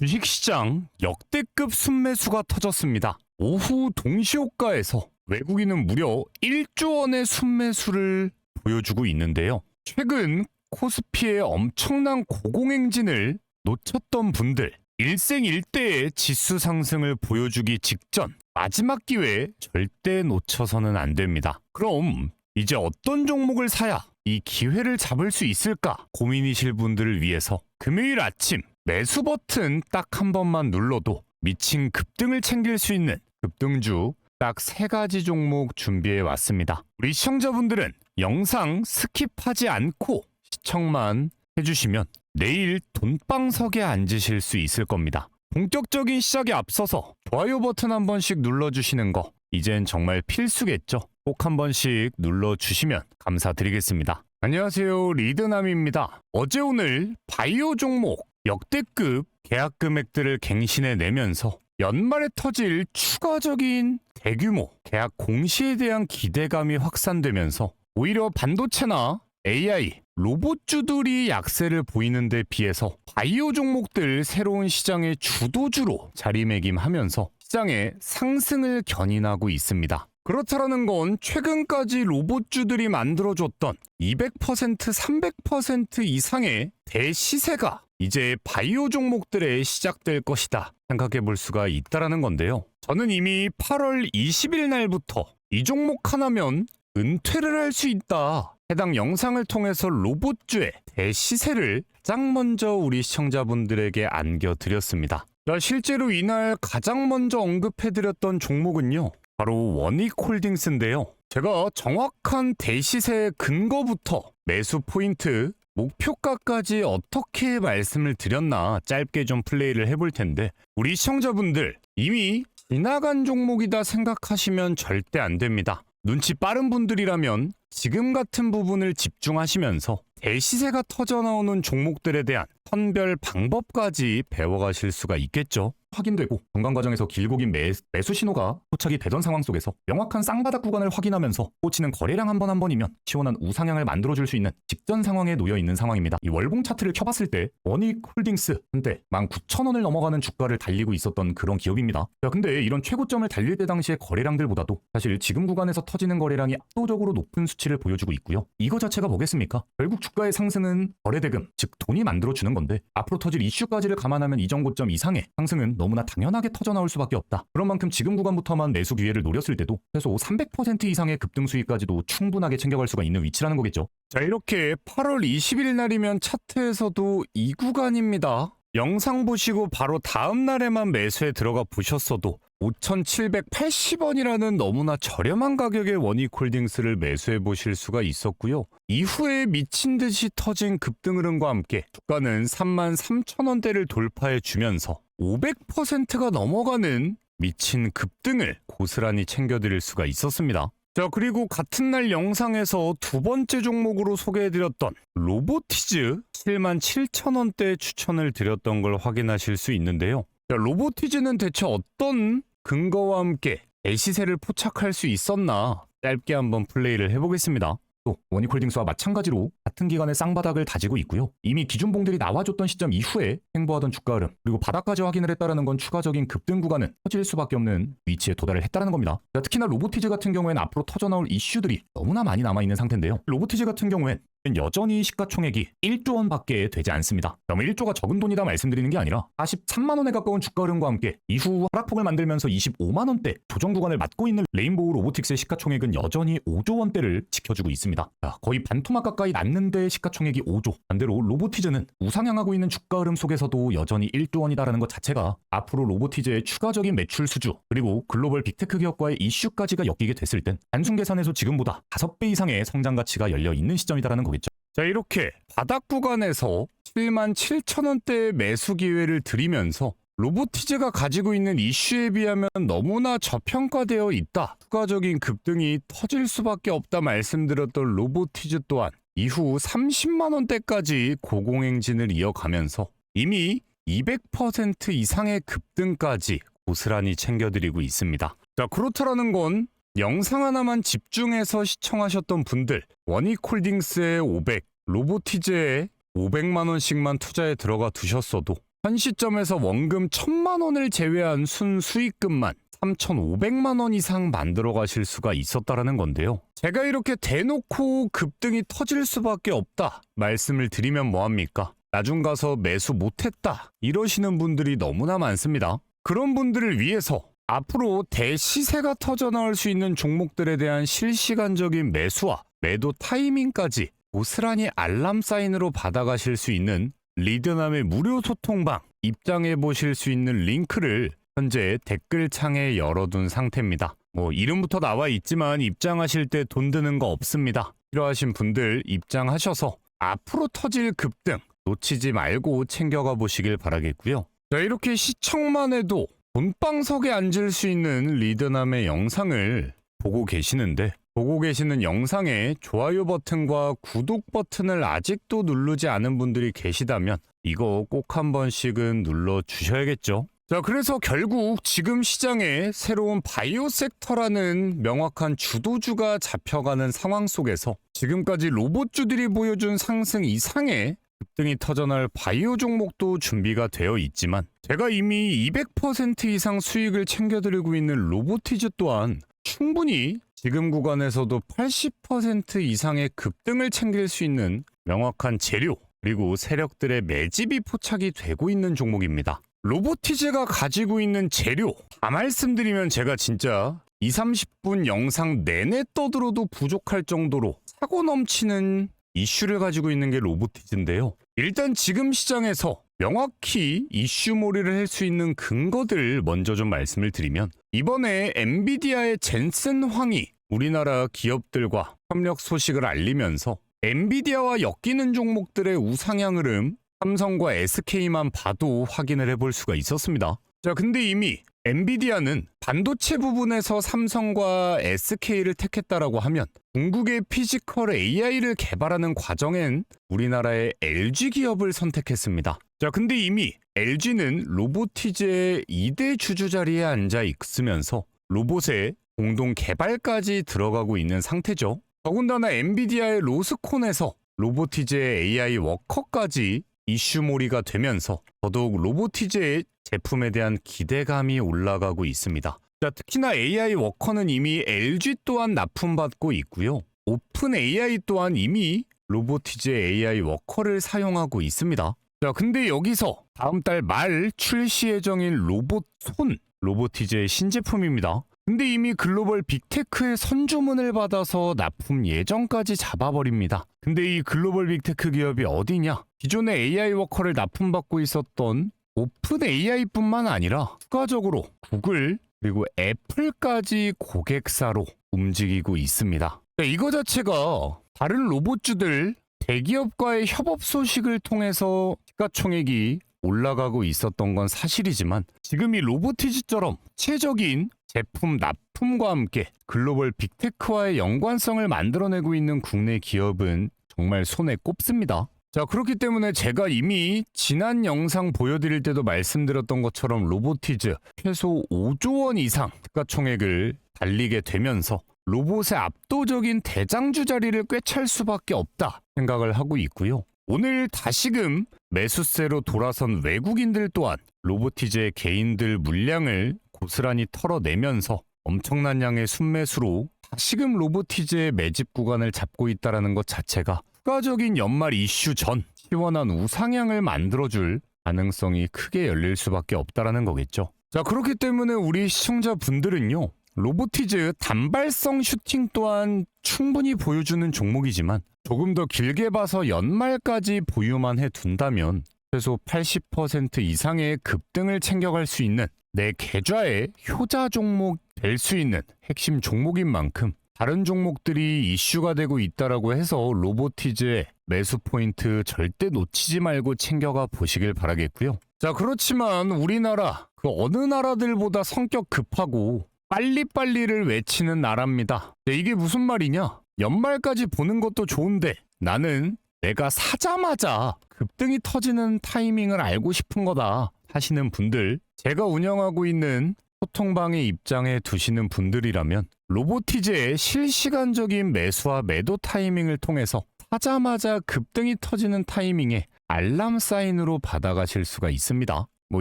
주식시장 역대급 순매수가 터졌습니다. 오후 동시호가에서 외국인은 무려 1조 원의 순매수를 보여주고 있는데요. 최근 코스피의 엄청난 고공행진을 놓쳤던 분들, 일생일대의 지수 상승을 보여주기 직전 마지막 기회에 절대 놓쳐서는 안 됩니다. 그럼 이제 어떤 종목을 사야 이 기회를 잡을 수 있을까 고민이실 분들을 위해서 금요일 아침 매수 버튼 딱 한 번만 눌러도 미친 급등을 챙길 수 있는 급등주 딱 3가지 종목 준비해 왔습니다. 우리 시청자분들은 영상 스킵하지 않고 시청만 해주시면 내일 돈방석에 앉으실 수 있을 겁니다. 본격적인 시작에 앞서서 좋아요 버튼 한 번씩 눌러주시는 거 이젠 정말 필수겠죠? 꼭 한 번씩 눌러주시면 감사드리겠습니다. 안녕하세요, 리드남입니다. 어제 오늘 바이오 종목 역대급 계약 금액들을 갱신해 내면서 연말에 터질 추가적인 대규모 계약 공시에 대한 기대감이 확산되면서 오히려 반도체나 AI, 로봇주들이 약세를 보이는 데 비해서 바이오 종목들 새로운 시장의 주도주로 자리매김하면서 시장의 상승을 견인하고 있습니다. 그렇다라는 건 최근까지 로봇주들이 만들어줬던 200%, 300% 이상의 대시세가 이제 바이오 종목들에 시작될 것이다 생각해 볼 수가 있다라는 건데요. 저는 이미 8월 20일 날부터 이 종목 하나면 은퇴를 할 수 있다. 해당 영상을 통해서 로봇주의 대시세를 가장 먼저 우리 시청자분들에게 안겨드렸습니다. 실제로 이날 가장 먼저 언급해드렸던 종목은요, 바로 원익홀딩스인데요. 제가 정확한 대시세 근거부터 매수 포인트, 목표가까지 어떻게 말씀을 드렸나 짧게 좀 플레이를 해볼 텐데, 우리 시청자분들 이미 지나간 종목이다 생각하시면 절대 안 됩니다. 눈치 빠른 분들이라면 지금 같은 부분을 집중하시면서 대시세가 터져나오는 종목들에 대한 선별 방법까지 배워가실 수가 있겠죠. 확인되고 전강 과정에서 길고 긴 매수 신호가 포착이 되던 상황 속에서 명확한 쌍바닥 구간을 확인하면서 꽂히는 거래량 한 번이면 시원한 우상향을 만들어줄 수 있는 직전 상황에 놓여 있는 상황입니다. 이 월봉 차트를 켜봤을 때 원익홀딩스 한때 19,000원을 넘어가는 주가를 달리고 있었던 그런 기업입니다. 자, 근데 이런 최고점을 달릴 때 당시의 거래량들보다도 사실 지금 구간에서 터지는 거래량이 압도적으로 높은 수치를 보여주고 있고요. 이거 자체가 뭐겠습니까? 결국 주가의 상승은 거래대금, 즉 돈이 만들어주는 건데 앞으로 터질 이슈까지를 감안하면 이전 고점 이상의 상승은 너무나 당연하게 터져나올 수밖에 없다. 그런 만큼 지금 구간부터만 매수 기회를 노렸을 때도 최소 300% 이상의 급등 수익까지도 충분하게 챙겨갈 수가 있는 위치라는 거겠죠. 자, 이렇게 8월 20일 날이면 차트에서도 이 구간입니다. 영상 보시고 바로 다음 날에만 매수에 들어가 보셨어도 5,780원이라는 너무나 저렴한 가격의 원익홀딩스를 매수해 보실 수가 있었고요. 이후에 미친 듯이 터진 급등 흐름과 함께 주가는 33,000원대를 돌파해 주면서 500%가 넘어가는 미친 급등을 고스란히 챙겨드릴 수가 있었습니다. 자, 그리고 같은 날 영상에서 두 번째 종목으로 소개해드렸던 로보티즈 77,000원대 추천을 드렸던 걸 확인하실 수 있는데요. 자, 로보티즈는 대체 어떤 근거와 함께 대시세를 포착할 수 있었나 짧게 한번 플레이를 해보겠습니다. 또 원익홀딩스와 마찬가지로 같은 기간에 쌍바닥을 다지고 있고요. 이미 기준봉들이 나와줬던 시점 이후에 행보하던 주가 흐름, 그리고 바닥까지 확인을 했다는 건 추가적인 급등 구간은 터질 수밖에 없는 위치에 도달을 했다는 겁니다. 자, 특히나 로보티즈 같은 경우에는 앞으로 터져나올 이슈들이 너무나 많이 남아있는 상태인데요. 로보티즈 같은 경우엔 여전히 시가총액이 1조 원밖에 되지 않습니다. 그러면 1조가 적은 돈이다 말씀드리는 게 아니라 43만 원에 가까운 주가 흐름과 함께 이후 하락폭을 만들면서 25만 원대 조정 구간을 맞고 있는 레인보우 로보틱스의 시가총액은 여전히 5조 원대를 지켜주고 있습니다. 자, 거의 반토막 가까이 났는데 시가총액이 5조. 반대로 로보티즈는 우상향하고 있는 주가 흐름 속에서도 여전히 1조 원이다라는 것 자체가 앞으로 로보티즈의 추가적인 매출 수주, 그리고 글로벌 빅테크 기업과의 이슈까지가 엮이게 됐을 땐 단순 계산에서 지금보다 5배 이상의 성장 가치가 열려 있는 시점이다라는 거겠죠. 자, 이렇게 바닥 구간에서 77,000원대의 매수 기회를 드리면서 로보티즈가 가지고 있는 이슈에 비하면 너무나 저평가되어 있다. 추가적인 급등이 터질 수밖에 없다 말씀드렸던 로보티즈 또한 이후 30만 원대까지 고공행진을 이어가면서 이미 200% 이상의 급등까지 고스란히 챙겨드리고 있습니다. 자, 그렇다라는 건 영상 하나만 집중해서 시청하셨던 분들, 원익홀딩스의 500, 로보티즈에 500만 원씩만 투자에 들어가 두셨어도 현 시점에서 원금 1,000만 원을 제외한 순수익금만 3,500만 원 이상 만들어 가실 수가 있었다라는 건데요. 제가 이렇게 대놓고 급등이 터질 수밖에 없다 말씀을 드리면 뭐합니까? 나중 가서 매수 못했다 이러시는 분들이 너무나 많습니다. 그런 분들을 위해서 앞으로 대시세가 터져나올 수 있는 종목들에 대한 실시간적인 매수와 매도 타이밍까지 고스란히 알람 사인으로 받아가실 수 있는 리드남의 무료 소통방 입장해 보실 수 있는 링크를 현재 댓글창에 열어둔 상태입니다. 이름부터 나와 있지만 입장하실 때 돈 드는 거 없습니다. 필요하신 분들 입장하셔서 앞으로 터질 급등 놓치지 말고 챙겨가 보시길 바라겠고요. 자, 이렇게 시청만 해도 본방석에 앉을 수 있는 리드남의 영상을 보고 계시는데 보고 계시는 영상에 좋아요 버튼과 구독 버튼을 아직도 누르지 않은 분들이 계시다면 이거 꼭 한 번씩은 눌러 주셔야겠죠. 자, 그래서 결국 지금 시장에 새로운 바이오 섹터라는 명확한 주도주가 잡혀가는 상황 속에서 지금까지 로봇주들이 보여준 상승 이상의 급등이 터져날 바이오 종목도 준비가 되어 있지만 제가 이미 200% 이상 수익을 챙겨드리고 있는 로보티즈 또한 충분히 지금 구간에서도 80% 이상의 급등을 챙길 수 있는 명확한 재료 그리고 세력들의 매집이 포착이 되고 있는 종목입니다. 로보티즈가 가지고 있는 재료 다 말씀드리면 제가 진짜 20-30분 영상 내내 떠들어도 부족할 정도로 사고 넘치는 이슈를 가지고 있는 게 로보티즈인데요. 일단 지금 시장에서 명확히 이슈몰이를 할 수 있는 근거들 먼저 좀 말씀을 드리면 이번에 엔비디아의 젠슨 황이 우리나라 기업들과 협력 소식을 알리면서 엔비디아와 엮이는 종목들의 우상향 흐름 삼성과 SK만 봐도 확인을 해볼 수가 있었습니다. 자, 근데 이미 엔비디아는 반도체 부분에서 삼성과 SK를 택했다라고 하면 궁극의 피지컬 AI를 개발하는 과정엔 우리나라의 LG 기업을 선택했습니다. 자, 근데 이미 LG는 로보티즈의 2대 주주 자리에 앉아 있으면서 로봇의 공동 개발까지 들어가고 있는 상태죠. 더군다나 엔비디아의 로스콘에서 로보티즈의 AI 워커까지 이슈몰이가 되면서 더더욱 로보티즈의 제품에 대한 기대감이 올라가고 있습니다. 자, 특히나 AI 워커는 이미 LG 또한 납품받고 있고요. 오픈 AI 또한 이미 로보티즈의 AI 워커를 사용하고 있습니다. 자, 근데 여기서 다음 달 말 출시 예정인 로봇 손, 로보티즈의 신제품입니다. 근데 이미 글로벌 빅테크의 선주문을 받아서 납품 예정까지 잡아버립니다. 근데 이 글로벌 빅테크 기업이 어디냐? 기존의 AI 워커를 납품받고 있었던 오픈 AI뿐만 아니라 추가적으로 구글 그리고 애플까지 고객사로 움직이고 있습니다. 이거 자체가 다른 로봇주들 대기업과의 협업 소식을 통해서 시가총액이 올라가고 있었던 건 사실이지만 지금 이 로보티즈처럼 구체적인 제품 납품과 함께 글로벌 빅테크와의 연관성을 만들어내고 있는 국내 기업은 정말 손에 꼽습니다. 자, 그렇기 때문에 제가 이미 지난 영상 보여드릴 때도 말씀드렸던 것처럼 로보티즈 최소 5조 원 이상 시가총액을 달리게 되면서 로봇의 압도적인 대장주 자리를 꿰찰 수밖에 없다 생각을 하고 있고요. 오늘 다시금 매수세로 돌아선 외국인들 또한 로보티즈의 개인들 물량을 고스란히 털어내면서 엄청난 양의 순매수로 다시금 로보티즈의 매집 구간을 잡고 있다는 것 자체가 추가적인 연말 이슈 전 시원한 우상향을 만들어줄 가능성이 크게 열릴 수밖에 없다는 거겠죠. 자, 그렇기 때문에 우리 시청자분들은요. 로보티즈 단발성 슈팅 또한 충분히 보여주는 종목이지만 조금 더 길게 봐서 연말까지 보유만 해둔다면 최소 80% 이상의 급등을 챙겨갈 수 있는 내 계좌의 효자 종목 될 수 있는 핵심 종목인 만큼 다른 종목들이 이슈가 되고 있다라고 해서 로보티즈의 매수 포인트 절대 놓치지 말고 챙겨가 보시길 바라겠고요. 자, 그렇지만 우리나라 그 어느 나라들보다 성격 급하고 빨리빨리를 외치는 나라입니다. 이게 무슨 말이냐? 연말까지 보는 것도 좋은데 나는 내가 사자마자 급등이 터지는 타이밍을 알고 싶은 거다 하시는 분들, 제가 운영하고 있는 소통방에 입장해 두시는 분들이라면 로보티즈의 실시간적인 매수와 매도 타이밍을 통해서 사자마자 급등이 터지는 타이밍에 알람 사인으로 받아가실 수가 있습니다. 뭐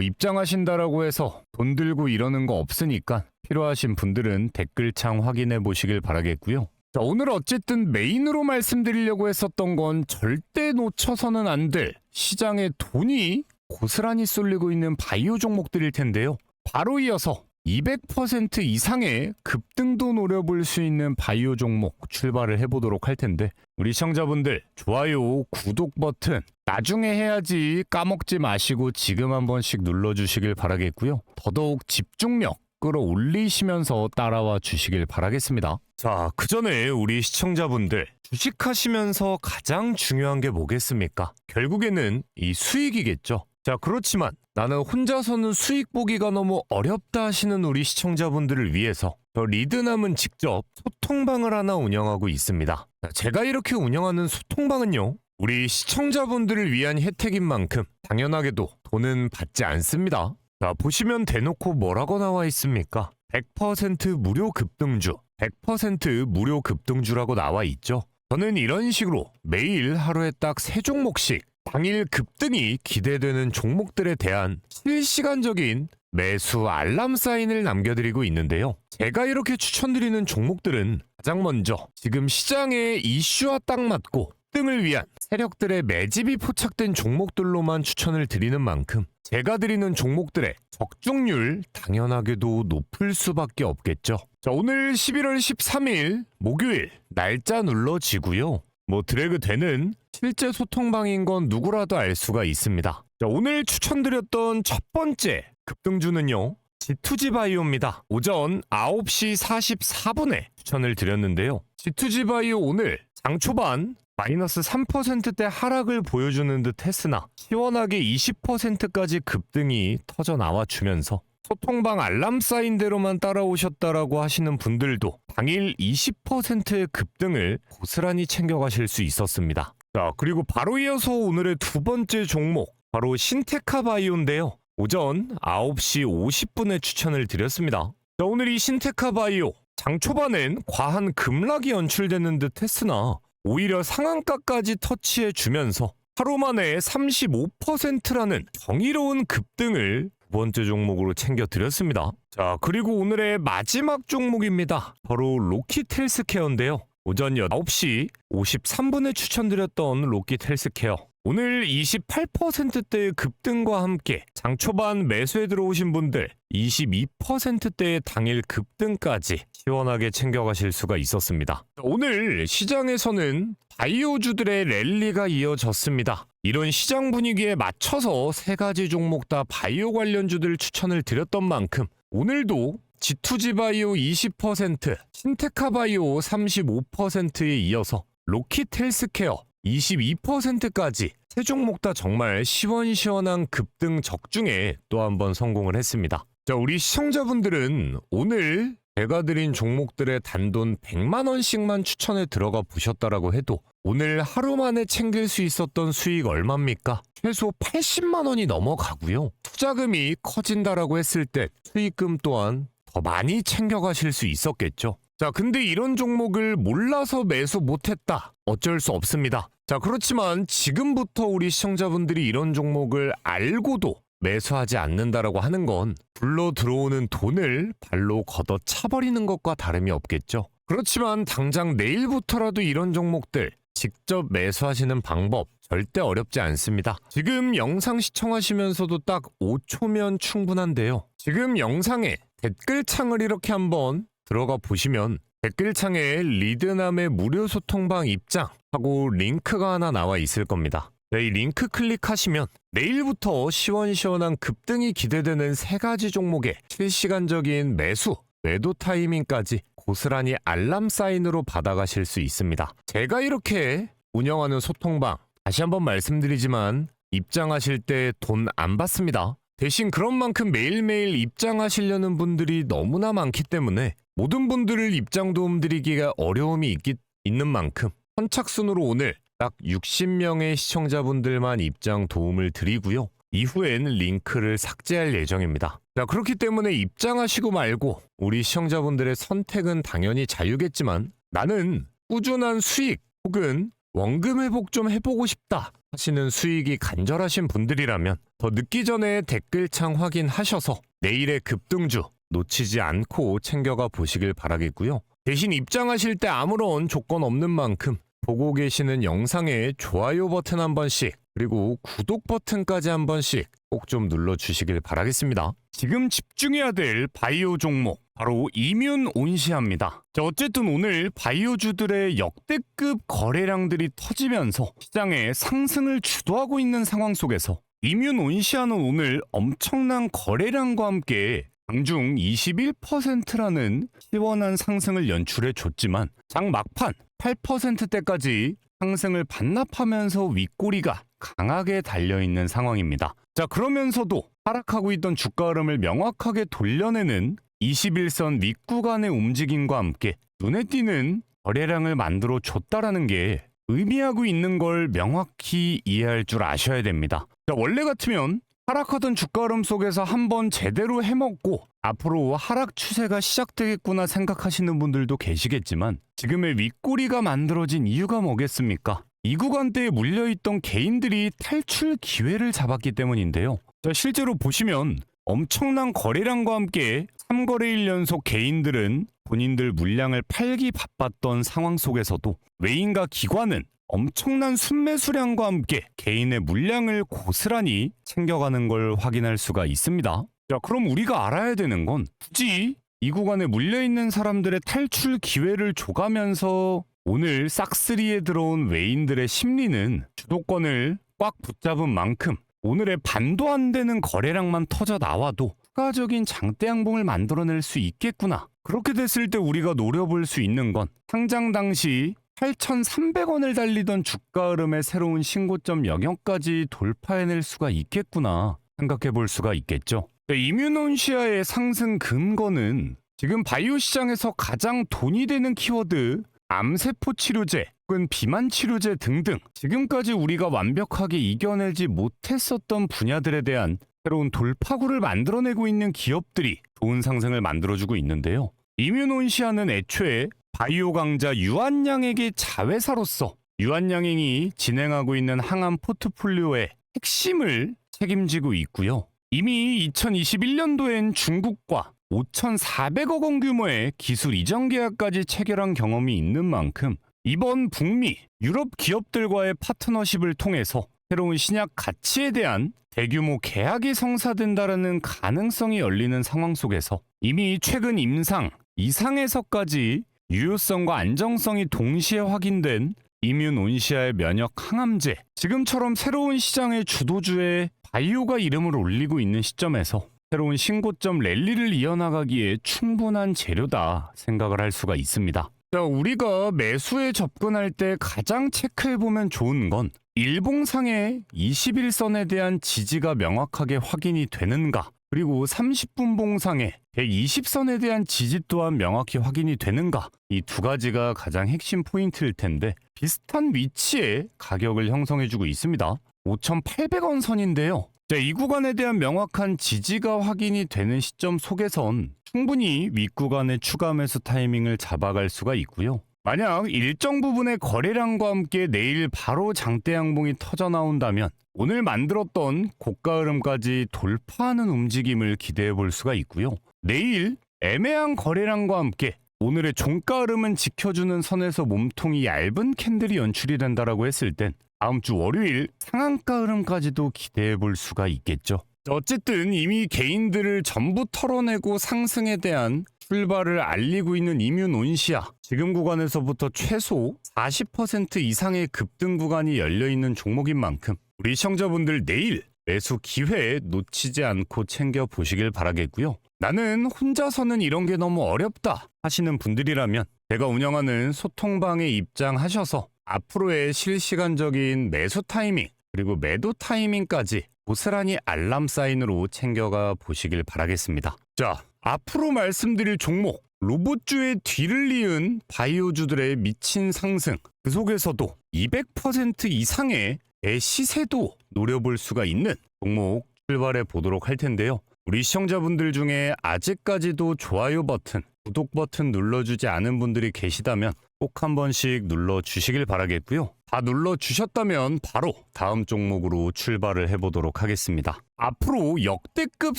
입장하신다라고 해서 돈 들고 이러는 거 없으니까 필요하신 분들은 댓글창 확인해 보시길 바라겠고요. 자, 오늘 어쨌든 메인으로 말씀드리려고 했었던 건 절대 놓쳐서는 안 될 시장에 돈이 고스란히 쏠리고 있는 바이오 종목들일 텐데요. 바로 이어서 200% 이상의 급등도 노려볼 수 있는 바이오 종목 출발을 해보도록 할 텐데, 우리 시청자분들 좋아요, 구독 버튼 나중에 해야지 까먹지 마시고 지금 한 번씩 눌러주시길 바라겠고요. 더더욱 집중력 끌어올리시면서 따라와 주시길 바라겠습니다. 자, 그 전에 우리 시청자분들 주식하시면서 가장 중요한 게 뭐겠습니까? 결국에는 이 수익이겠죠. 자, 그렇지만 나는 혼자서는 수익 보기가 너무 어렵다 하시는 우리 시청자분들을 위해서 저 리드남은 직접 소통방을 하나 운영하고 있습니다. 제가 이렇게 운영하는 소통방은요, 우리 시청자분들을 위한 혜택인 만큼 당연하게도 돈은 받지 않습니다. 자, 보시면 대놓고 뭐라고 나와 있습니까? 100% 무료 급등주, 100% 무료 급등주라고 나와 있죠. 저는 이런 식으로 매일 하루에 딱 3종목씩 당일 급등이 기대되는 종목들에 대한 실시간적인 매수 알람 사인을 남겨드리고 있는데요. 제가 이렇게 추천드리는 종목들은 가장 먼저 지금 시장의 이슈와 딱 맞고 급등을 위한 세력들의 매집이 포착된 종목들로만 추천을 드리는 만큼 제가 드리는 종목들의 적중률 당연하게도 높을 수밖에 없겠죠. 자, 오늘 11월 13일 목요일 날짜 눌러지고요. 뭐 드래그 되는 실제 소통방인 건 누구라도 알 수가 있습니다. 자, 오늘 추천드렸던 첫 번째 급등주는요, G2G 바이오입니다. 오전 9시 44분에 추천을 드렸는데요. G2G 바이오 오늘 장 초반 마이너스 3%대 하락을 보여주는 듯 했으나 시원하게 20%까지 급등이 터져 나와주면서 소통방 알람 사인대로만 따라오셨다라고 하시는 분들도 당일 20%의 급등을 고스란히 챙겨가실 수 있었습니다. 자, 그리고 바로 이어서 오늘의 두 번째 종목, 바로 신테카 바이오인데요. 오전 9시 50분에 추천을 드렸습니다. 자, 오늘 이 신테카 바이오 장 초반엔 과한 급락이 연출되는 듯 했으나 오히려 상한가까지 터치해주면서 하루 만에 35%라는 정의로운 급등을 두 번째 종목으로 챙겨드렸습니다. 자, 그리고 오늘의 마지막 종목입니다. 바로 로킷 헬스케어인데요. 오전 9시 53분에 추천드렸던 로킷 헬스케어. 오늘 28%대의 급등과 함께 장 초반 매수에 들어오신 분들 22%대의 당일 급등까지 시원하게 챙겨가실 수가 있었습니다. 오늘 시장에서는 바이오주들의 랠리가 이어졌습니다. 이런 시장 분위기에 맞춰서 세 가지 종목 다 바이오 관련주들 추천을 드렸던 만큼 오늘도 G2G 바이오 20%, 신테카 바이오 35%에 이어서 로킷 헬스케어 22%까지 세 종목 다 정말 시원시원한 급등 적중에 또 한 번 성공을 했습니다. 자, 우리 시청자분들은 오늘 제가 드린 종목들의 단돈 100만원씩만 추천에 들어가 보셨다라고 해도 오늘 하루 만에 챙길 수 있었던 수익 얼마입니까? 최소 80만원이 넘어가고요. 투자금이 커진다라고 했을 때 수익금 또한 더 많이 챙겨가실 수 있었겠죠. 자, 근데 이런 종목을 몰라서 매수 못했다. 어쩔 수 없습니다. 자, 그렇지만 지금부터 우리 시청자분들이 이런 종목을 알고도 매수하지 않는다라고 하는 건 불러 들어오는 돈을 발로 걷어 차버리는 것과 다름이 없겠죠. 그렇지만 당장 내일부터라도 이런 종목들 직접 매수하시는 방법 절대 어렵지 않습니다. 지금 영상 시청하시면서도 딱 5초면 충분한데요. 지금 영상에 댓글창을 이렇게 한번 들어가 보시면 댓글창에 리드남의 무료 소통방 입장하고 링크가 하나 나와 있을 겁니다. 네, 이 링크 클릭하시면 내일부터 시원시원한 급등이 기대되는 세 가지 종목의 실시간적인 매수, 매도 타이밍까지 고스란히 알람 사인으로 받아가실 수 있습니다. 제가 이렇게 운영하는 소통방, 다시 한번 말씀드리지만 입장하실 때 돈 안 받습니다. 대신 그런 만큼 매일매일 입장하시려는 분들이 너무나 많기 때문에 모든 분들을 입장 도움 드리기가 어려움이 있는 만큼 선착순으로 오늘 딱 60명의 시청자분들만 입장 도움을 드리고요. 이후엔 링크를 삭제할 예정입니다. 자, 그렇기 때문에 입장하시고 말고 우리 시청자분들의 선택은 당연히 자유겠지만 나는 꾸준한 수익 혹은 원금 회복 좀 해보고 싶다 하시는 수익이 간절하신 분들이라면 더 늦기 전에 댓글창 확인하셔서 내일의 급등주 놓치지 않고 챙겨가 보시길 바라겠고요. 대신 입장하실 때 아무런 조건 없는 만큼 보고 계시는 영상에 좋아요 버튼 한 번씩 그리고 구독 버튼까지 한 번씩 꼭 좀 눌러주시길 바라겠습니다. 지금 집중해야 될 바이오 종목 바로 이뮨 온시아입니다. 자, 어쨌든 오늘 바이오주들의 역대급 거래량들이 터지면서 시장의 상승을 주도하고 있는 상황 속에서 이뮨 온시아는 오늘 엄청난 거래량과 함께 장중 21%라는 시원한 상승을 연출해 줬지만 장 막판 8%대까지 상승을 반납하면서 윗꼬리가 강하게 달려있는 상황입니다. 자, 그러면서도 하락하고 있던 주가 흐름을 명확하게 돌려내는 21선 윗구간의 움직임과 함께 눈에 띄는 거래량을 만들어 줬다라는 게 의미하고 있는 걸 명확히 이해할 줄 아셔야 됩니다. 자, 원래 같으면 하락하던 주가 흐름 속에서 한번 제대로 해먹고 앞으로 하락 추세가 시작되겠구나 생각하시는 분들도 계시겠지만 지금의 윗꼬리가 만들어진 이유가 뭐겠습니까? 이 구간대에 물려있던 개인들이 탈출 기회를 잡았기 때문인데요. 자, 실제로 보시면 엄청난 거래량과 함께 3거래일 연속 개인들은 본인들 물량을 팔기 바빴던 상황 속에서도 외인과 기관은 엄청난 순매수량과 함께 개인의 물량을 고스란히 챙겨가는 걸 확인할 수가 있습니다. 자, 그럼 우리가 알아야 되는 건 굳이 이 구간에 물려있는 사람들의 탈출 기회를 줘가면서 오늘 싹쓸이에 들어온 외인들의 심리는 주도권을 꽉 붙잡은 만큼 오늘의 반도 안 되는 거래량만 터져 나와도 추가적인 장대 양봉을 만들어낼 수 있겠구나. 그렇게 됐을 때 우리가 노려볼 수 있는 건 상장 당시 8,300원을 달리던 주가 흐름의 새로운 신고점 영역까지 돌파해낼 수가 있겠구나 생각해 볼 수가 있겠죠. 이뮨 온시아의 상승 근거는 지금 바이오 시장에서 가장 돈이 되는 키워드 암세포 치료제 혹은 비만 치료제 등등 지금까지 우리가 완벽하게 이겨내지 못했었던 분야들에 대한 새로운 돌파구를 만들어내고 있는 기업들이 좋은 상승을 만들어주고 있는데요. 이뮨 온시아는 애초에 바이오 강자 유한양에게 자회사로서 유한양행이 진행하고 있는 항암 포트폴리오의 핵심을 책임지고 있고요. 이미 2021년도엔 중국과 5,400억 원 규모의 기술 이전 계약까지 체결한 경험이 있는 만큼 이번 북미, 유럽 기업들과의 파트너십을 통해서 새로운 신약 가치에 대한 대규모 계약이 성사된다라는 가능성이 열리는 상황 속에서 이미 최근 임상, 이상에서까지 유효성과 안정성이 동시에 확인된 이뮨 온시아의 면역 항암제, 지금처럼 새로운 시장의 주도주의 바이오가 이름을 올리고 있는 시점에서 새로운 신고점 랠리를 이어나가기에 충분한 재료다 생각을 할 수가 있습니다. 자, 우리가 매수에 접근할 때 가장 체크해보면 좋은 건 일봉상의 21선에 대한 지지가 명확하게 확인이 되는가, 그리고 30분 봉상의 120선에 대한 지지 또한 명확히 확인이 되는가, 이 두 가지가 가장 핵심 포인트일 텐데 비슷한 위치에 가격을 형성해주고 있습니다. 5,800원 선인데요. 자, 이 구간에 대한 명확한 지지가 확인이 되는 시점 속에선 충분히 윗구간의 추가 매수 타이밍을 잡아갈 수가 있고요. 만약 일정 부분의 거래량과 함께 내일 바로 장대 양봉이 터져 나온다면 오늘 만들었던 고가 흐름까지 돌파하는 움직임을 기대해 볼 수가 있고요. 내일 애매한 거래량과 함께 오늘의 종가 흐름은 지켜주는 선에서 몸통이 얇은 캔들이 연출이 된다라고 했을 땐 다음 주 월요일 상한가 흐름까지도 기대해 볼 수가 있겠죠. 어쨌든 이미 개인들을 전부 털어내고 상승에 대한 출발을 알리고 있는 이뮨 온시아, 지금 구간에서부터 최소 40% 이상의 급등 구간이 열려있는 종목인 만큼 우리 시청자분들 내일 매수 기회 놓치지 않고 챙겨보시길 바라겠고요. 나는 혼자서는 이런 게 너무 어렵다 하시는 분들이라면 제가 운영하는 소통방에 입장하셔서 앞으로의 실시간적인 매수 타이밍 그리고 매도 타이밍까지 고스란히 알람 사인으로 챙겨가 보시길 바라겠습니다. 자, 앞으로 말씀드릴 종목, 로봇주의 뒤를 이은 바이오주들의 미친 상승, 그 속에서도 200% 이상의 시세도 노려볼 수가 있는 종목 출발해 보도록 할 텐데요. 우리 시청자분들 중에 아직까지도 좋아요 버튼, 구독 버튼 눌러주지 않은 분들이 계시다면 꼭 한 번씩 눌러주시길 바라겠고요. 다 눌러주셨다면 바로 다음 종목으로 출발을 해보도록 하겠습니다. 앞으로 역대급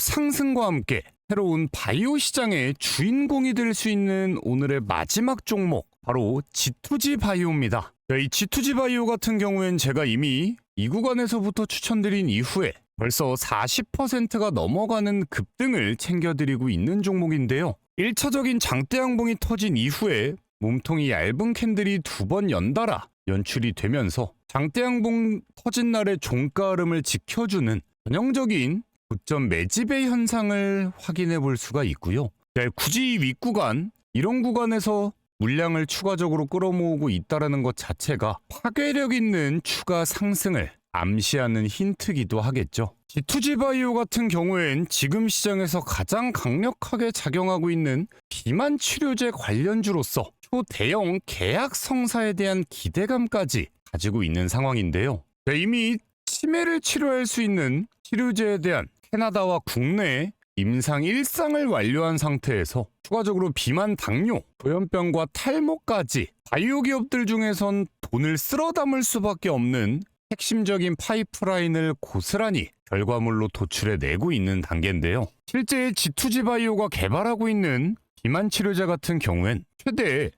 상승과 함께 새로운 바이오 시장의 주인공이 될 수 있는 오늘의 마지막 종목, 바로 G2G 바이오입니다. 이 G2G 바이오 같은 경우엔 제가 이미 이 구간에서부터 추천드린 이후에 벌써 40%가 넘어가는 급등을 챙겨드리고 있는 종목인데요. 1차적인 장대 양봉이 터진 이후에 몸통이 얇은 캔들이 두 번 연달아 연출이 되면서 장대 양봉 터진 날의 종가 흐름을 지켜주는 전형적인 고점 매집의 현상을 확인해 볼 수가 있고요. 굳이 이 윗구간, 이런 구간에서 물량을 추가적으로 끌어모으고 있다는 것 자체가 파괴력 있는 추가 상승을 암시하는 힌트기도 하겠죠. G2G 바이오 같은 경우엔 지금 시장에서 가장 강력하게 작용하고 있는 비만 치료제 관련주로서 초대형 계약 성사에 대한 기대감까지 가지고 있는 상황인데요. 이미 치매를 치료할 수 있는 치료제에 대한 캐나다와 국내 임상 1상을 완료한 상태에서 추가적으로 비만, 당뇨, 돌연병과 탈모까지 바이오 기업들 중에선 돈을 쓸어 담을 수밖에 없는 핵심적인 파이프라인을 고스란히 결과물로 도출해내고 있는 단계인데요. 실제 G2G 바이오가 개발하고 있는 비만 치료제 같은 경우엔 최대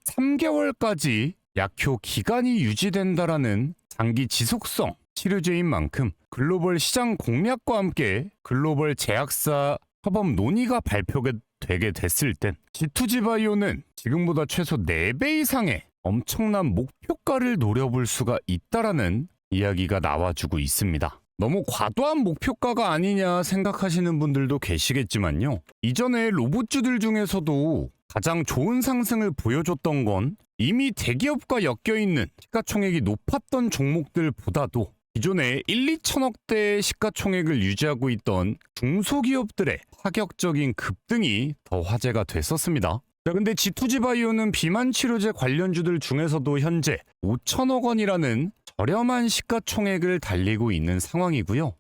3개월까지 약효 기간이 유지된다라는 장기 지속성 치료제인 만큼 글로벌 시장 공략과 함께 글로벌 제약사 협업 논의가 발표되게 됐을 땐 G2G 바이오는 지금보다 최소 4배 이상의 엄청난 목표가를 노려볼 수가 있다라는 이야기가 나와주고 있습니다. 너무 과도한 목표가가 아니냐 생각하시는 분들도 계시겠지만요. 이전에 로봇주들 중에서도 가장 좋은 상승을 보여줬던 건 이미 대기업과 엮여있는 시가총액이 높았던 종목들보다도 기존에 1, 2천억대의 시가총액을 유지하고 있던 중소기업들의 파격적인 급등이 더 화제가 됐었습니다. 근데 G2G 바이오는 비만 치료제 관련주들 중에서도 현재 5천억 원이라는 저렴한 시가총액을 달리고 있는 상황이고요.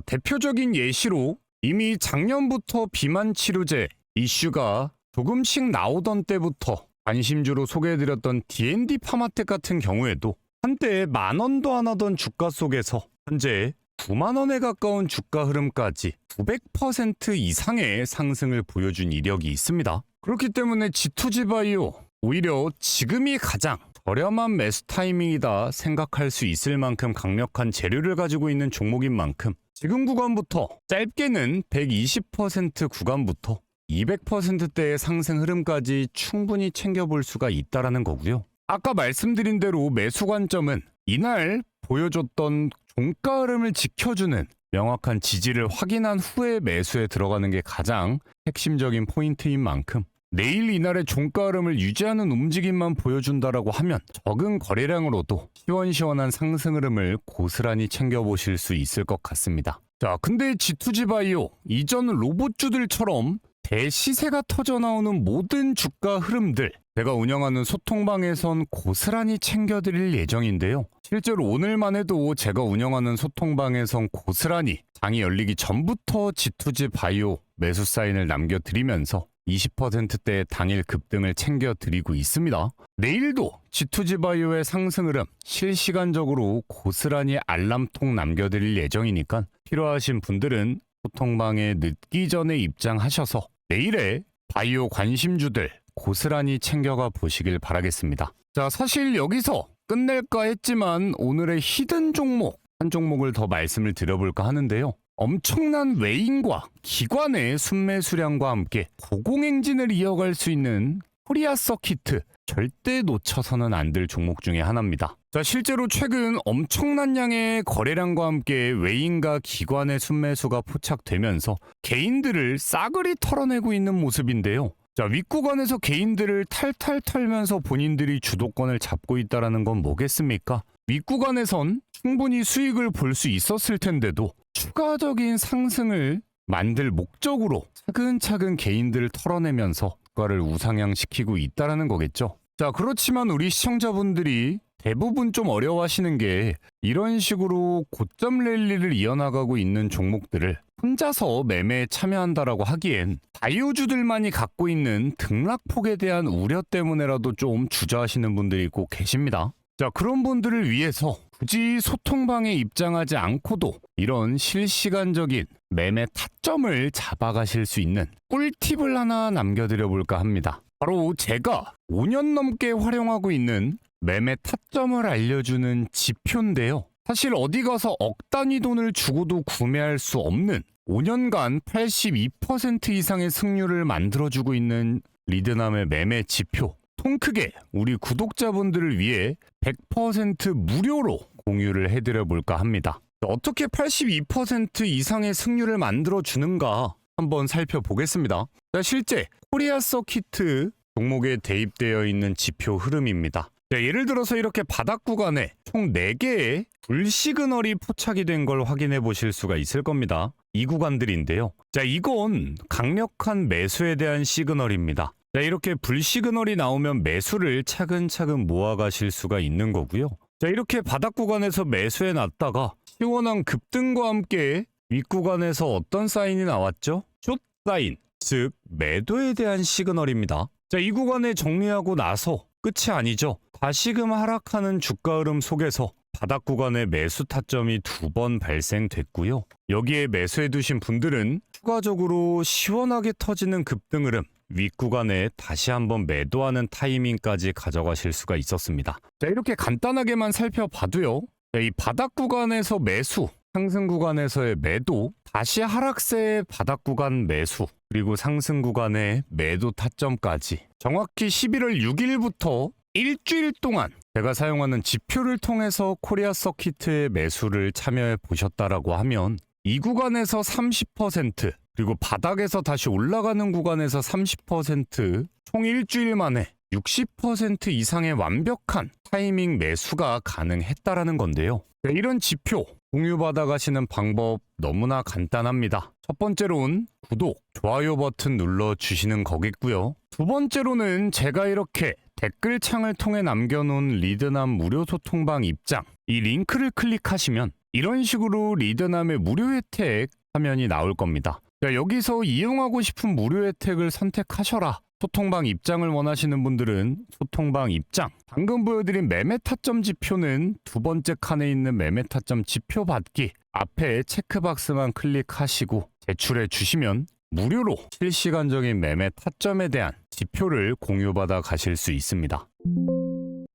대표적인 예시로 이미 작년부터 비만 치료제 이슈가 조금씩 나오던 때부터 관심주로 소개해드렸던 D&D 파마텍 같은 경우에도 한때 10,000원도 안 하던 주가 속에서 현재 90,000원에 가까운 주가 흐름까지 900% 이상의 상승을 보여준 이력이 있습니다. 그렇기 때문에 G2G 바이오 오히려 지금이 가장 저렴한 매수 타이밍이다 생각할 수 있을 만큼 강력한 재료를 가지고 있는 종목인 만큼 지금 구간부터 짧게는 120% 구간부터 200%대의 상승 흐름까지 충분히 챙겨볼 수가 있다라는 거고요. 아까 말씀드린 대로 매수 관점은 이날 보여줬던 종가 흐름을 지켜주는 명확한 지지를 확인한 후에 매수에 들어가는 게 가장 핵심적인 포인트인 만큼 내일 이날의 종가 흐름을 유지하는 움직임만 보여준다라고 하면 적은 거래량으로도 시원시원한 상승 흐름을 고스란히 챙겨보실 수 있을 것 같습니다. 근데 G2G 바이오 이전 로봇주들처럼 대시세가 터져나오는 모든 주가 흐름들 제가 운영하는 소통방에선 고스란히 챙겨드릴 예정인데요. 실제로 오늘만 해도 제가 운영하는 소통방에선 고스란히 장이 열리기 전부터 G2G 바이오 매수 사인을 남겨드리면서 20%대의 당일 급등을 챙겨드리고 있습니다. 내일도 G2G 바이오의 상승 흐름 실시간적으로 고스란히 알람통 남겨드릴 예정이니까 필요하신 분들은 소통방에 늦기 전에 입장하셔서 내일의 바이오 관심주들 고스란히 챙겨가 보시길 바라겠습니다. 사실 여기서 끝낼까 했지만 오늘의 히든 종목 한 종목을 더 말씀을 드려볼까 하는데요. 엄청난 외인과 기관의 순매수량과 함께 고공행진을 이어갈 수 있는 코리아 서키트 절대 놓쳐서는 안 될 종목 중에 하나입니다. 실제로 최근 엄청난 양의 거래량과 함께 외인과 기관의 순매수가 포착되면서 개인들을 싸그리 털어내고 있는 모습인데요. 윗구간에서 개인들을 탈탈 털면서 본인들이 주도권을 잡고 있다는 건 뭐겠습니까? 윗구간에선 충분히 수익을 볼 수 있었을 텐데도 추가적인 상승을 만들 목적으로 차근차근 개인들을 털어내면서 주가를 우상향시키고 있다는 거겠죠. 그렇지만 우리 시청자분들이 대부분 좀 어려워하시는 게 이런 식으로 고점 랠리를 이어나가고 있는 종목들을 혼자서 매매에 참여한다라고 하기엔 바이오주들만이 갖고 있는 등락폭에 대한 우려 때문에라도 좀 주저하시는 분들이 꼭 계십니다. 자, 그런 분들을 위해서 굳이 소통방에 입장하지 않고도 이런 실시간적인 매매 타점을 잡아가실 수 있는 꿀팁을 하나 남겨드려 볼까 합니다. 바로 제가 5년 넘게 활용하고 있는 매매 타점을 알려주는 지표인데요. 사실 어디 가서 억 단위 돈을 주고도 구매할 수 없는 5년간 82% 이상의 승률을 만들어주고 있는 리드남의 매매 지표. 통 크게 우리 구독자분들을 위해 100% 무료로 공유를 해드려 볼까 합니다. 어떻게 82% 이상의 승률을 만들어 주는가 한번 살펴보겠습니다. 자, 실제 코리아 서키트 종목에 대입되어 있는 지표 흐름입니다. 자, 예를 들어서 이렇게 바닥 구간에 총 4개의 불시그널이 포착이 된 걸 확인해 보실 수가 있을 겁니다. 이 구간들인데요. 자, 이건 강력한 매수에 대한 시그널입니다. 자, 이렇게 불시그널이 나오면 매수를 차근차근 모아가실 수가 있는 거고요. 자, 이렇게 바닥 구간에서 매수해 놨다가 시원한 급등과 함께 윗구간에서 어떤 사인이 나왔죠? 숏 사인, 즉 매도에 대한 시그널입니다. 자, 이 구간에 정리하고 나서 끝이 아니죠. 다시금 하락하는 주가 흐름 속에서 바닥 구간에 매수 타점이 2번 발생됐고요. 여기에 매수해 두신 분들은 추가적으로 시원하게 터지는 급등 흐름, 윗구간에 다시 한번 매도하는 타이밍까지 가져가실 수가 있었습니다. 자, 이렇게 간단하게만 살펴봐도요. 자, 이 바닥 구간에서 매수, 상승 구간에서의 매도, 다시 하락세의 바닥 구간 매수, 그리고 상승 구간의 매도 타점까지 정확히 11월 6일부터 일주일 동안 제가 사용하는 지표를 통해서 코리아 서키트의 매수를 참여해 보셨다라고 하면 이 구간에서 30%, 그리고 바닥에서 다시 올라가는 구간에서 30%, 총 일주일 만에 60% 이상의 완벽한 타이밍 매수가 가능했다라는 건데요. 이런 지표 공유받아 가시는 방법 너무나 간단합니다. 첫 번째로는 구독, 좋아요 버튼 눌러주시는 거겠고요. 두 번째로는 제가 이렇게 댓글창을 통해 남겨놓은 리드남 무료 소통방 입장, 이 링크를 클릭하시면 이런 식으로 리드남의 무료 혜택 화면이 나올 겁니다. 자, 여기서 이용하고 싶은 무료 혜택을 선택하셔라. 소통방 입장을 원하시는 분들은 소통방 입장, 방금 보여드린 매매 타점 지표는 두 번째 칸에 있는 매매 타점 지표 받기 앞에 체크박스만 클릭하시고 제출해 주시면 무료로 실시간적인 매매 타점에 대한 지표를 공유받아 가실 수 있습니다.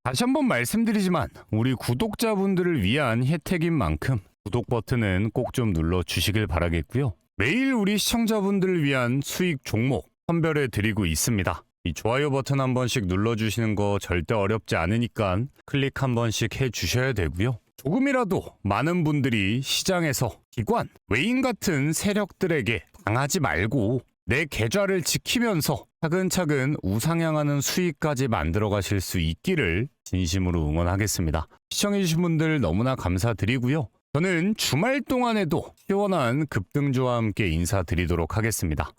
다시 한번 말씀드리지만 우리 구독자분들을 위한 혜택인 만큼 구독 버튼은 꼭 좀 눌러 주시길 바라겠고요. 매일 우리 시청자분들을 위한 수익 종목 선별해 드리고 있습니다. 이 좋아요 버튼 한 번씩 눌러주시는 거 절대 어렵지 않으니까 클릭 한 번씩 해주셔야 되고요. 조금이라도 많은 분들이 시장에서 기관, 외인 같은 세력들에게 당하지 말고 내 계좌를 지키면서 차근차근 우상향하는 수익까지 만들어 가실 수 있기를 진심으로 응원하겠습니다. 시청해주신 분들 너무나 감사드리고요. 저는 주말 동안에도 시원한 급등주와 함께 인사드리도록 하겠습니다.